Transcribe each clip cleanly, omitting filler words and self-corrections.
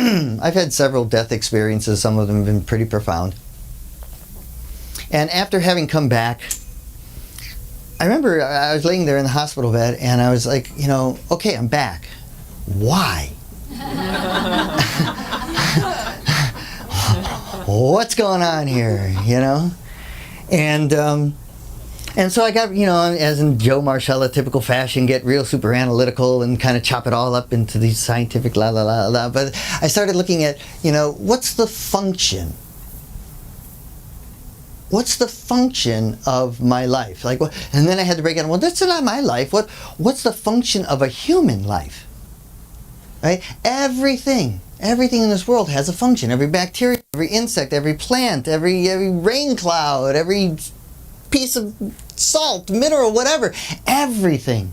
I've had several death experiences. Some of them have been pretty profound. And after having come back, I remember I was laying there in the hospital bed and I was like, okay, I'm back. Why? What's going on here, And so I got, as in Joe Marcella typical fashion, get real super analytical and kind of chop it all up into these scientific la la la la. But I started looking at, what's the function? What's the function of my life? And then I had to break it down. Well, that's not my life. What's the function of a human life? Right? Everything in this world has a function. Every bacteria, every insect, every plant, every rain cloud, every piece of salt, mineral, whatever. Everything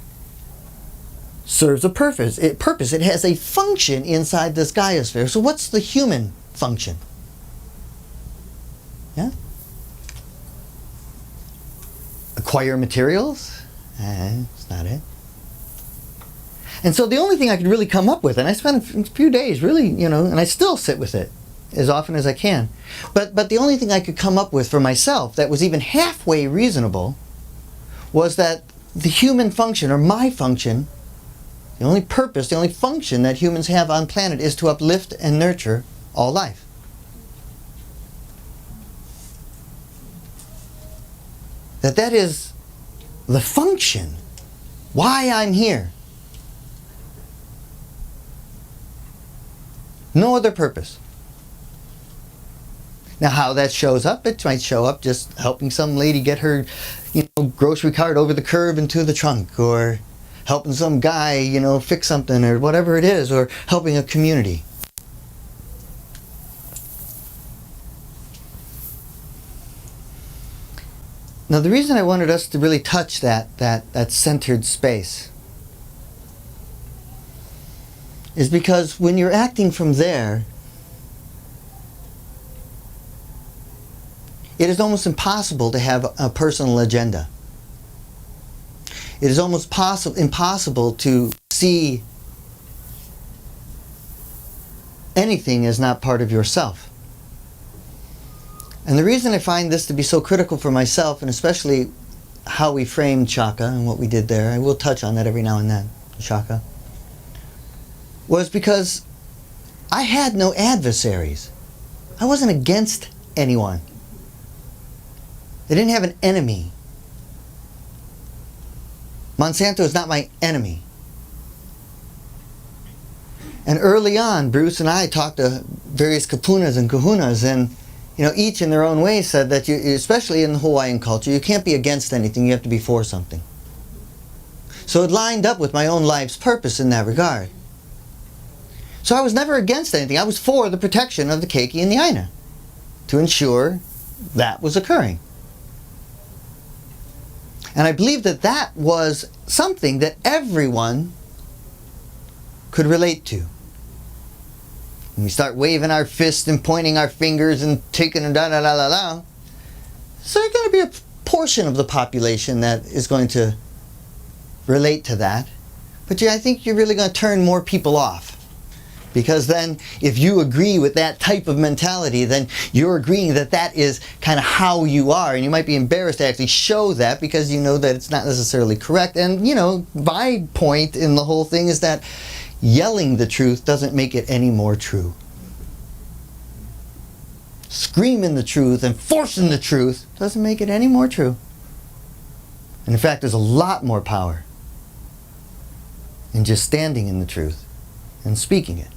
serves a purpose. It has a function inside this Gaiosphere. So what's the human function? Yeah? Acquire materials? That's not it. And so the only thing I could really come up with, and I spent a few days really, and I still sit with it as often as I can. But the only thing I could come up with for myself that was even halfway reasonable was that the human function, or my function, the only purpose, the only function that humans have on planet is to uplift and nurture all life. That is the function, why I'm here. No other purpose. Now how that shows up, it might show up just helping some lady get her grocery cart over the curb into the trunk, or helping some guy fix something, or whatever it is, or helping a community. Now the reason I wanted us to really touch that centered space is because when you're acting from there, it is almost impossible to have a personal agenda. It is almost impossible to see anything as not part of yourself. And the reason I find this to be so critical for myself, and especially how we framed Shaka and what we did there, I will touch on that every now and then, Shaka, was because I had no adversaries. I wasn't against anyone. They didn't have an enemy. Monsanto is not my enemy. And early on, Bruce and I talked to various kapunas and kahunas, and each in their own way said that especially in the Hawaiian culture, you can't be against anything, you have to be for something. So it lined up with my own life's purpose in that regard. So I was never against anything. I was for the protection of the keiki and the aina, to ensure that was occurring. And I believe that was something that everyone could relate to. When we start waving our fists and pointing our fingers and taking a da-da-da-da-da, so there's going to be a portion of the population that is going to relate to that. But I think you're really going to turn more people off. Because then, if you agree with that type of mentality, then you're agreeing that is kind of how you are. And you might be embarrassed to actually show that because you know that it's not necessarily correct. And, my point in the whole thing is that yelling the truth doesn't make it any more true. Screaming the truth and forcing the truth doesn't make it any more true. And in fact, there's a lot more power in just standing in the truth and speaking it.